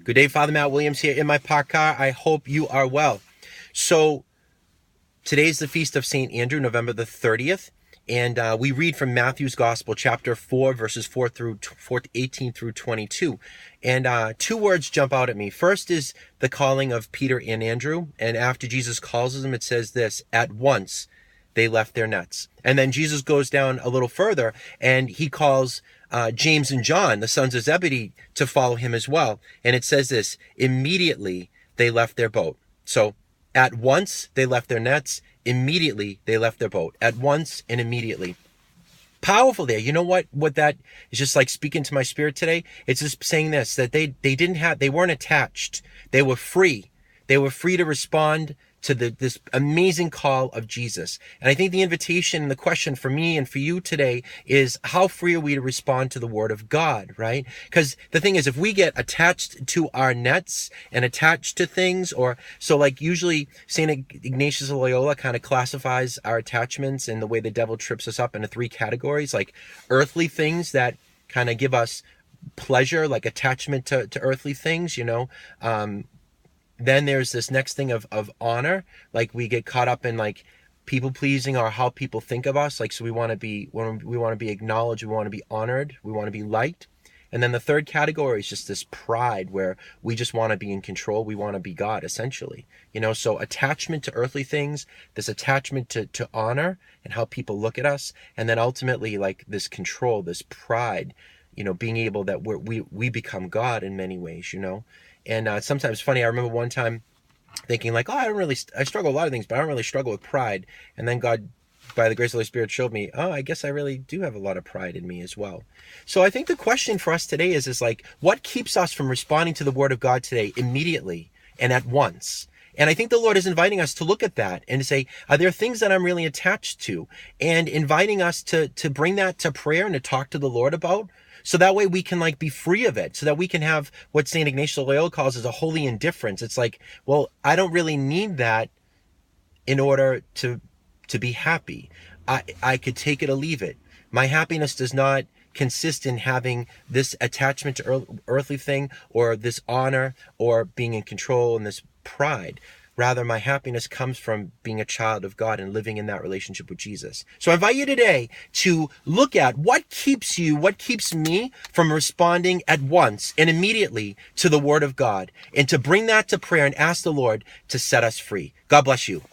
Good day, Father Matt Williams here in my parked car. I hope you are well. So today's the feast of St. Andrew, November the 30th. And we read from Matthew's Gospel, chapter 4, verses 18 through 22. And two words jump out at me. First is the calling of Peter and Andrew. And after Jesus calls them, it says this: at once they left their nets. And then Jesus goes down a little further and he calls James and John, the sons of Zebedee, to follow him as well. And it says this: immediately they left their boat. So at once they left their nets. Immediately they left their boat. At once and immediately. Powerful there. You know what that is just like speaking to my spirit today? It's just saying this, that they weren't attached. They were free. They were free to respond to this amazing call of Jesus. And I think the invitation and the question for me and for you today is, how free are we to respond to the word of God, right? Because the thing is, if we get attached to our nets and attached to things, or so like usually St. Ignatius of Loyola kind of classifies our attachments and the way the devil trips us up into three categories, like earthly things that kind of give us pleasure, like attachment to earthly things, then there's this next thing of honor, like we get caught up in like people pleasing or how people think of us, like so we want to be acknowledged, we want to be honored, we want to be liked. And then the third category is just this pride, where we just want to be in control, we want to be God, essentially. So attachment to earthly things, this attachment to honor and how people look at us, and then ultimately like this control, this pride, being able that we become God in many ways. And sometimes funny, I remember one time thinking like, I struggle with a lot of things, but I don't really struggle with pride. And then God, by the grace of the Holy Spirit, showed me, I guess I really do have a lot of pride in me as well. So I think the question for us today is like, what keeps us from responding to the word of God today immediately and at once? And I think the Lord is inviting us to look at that and to say, are there things that I'm really attached to? And inviting us to bring that to prayer and to talk to the Lord about. So that way we can like be free of it, so that we can have what St. Ignatius of Loyola calls as a holy indifference. It's like, well, I don't really need that in order to be happy. I could take it or leave it. My happiness does not consist in having this attachment to earthly thing, or this honor, or being in control, and this pride. Rather, my happiness comes from being a child of God and living in that relationship with Jesus. So I invite you today to look at what keeps me from responding at once and immediately to the word of God, and to bring that to prayer and ask the Lord to set us free. God bless you.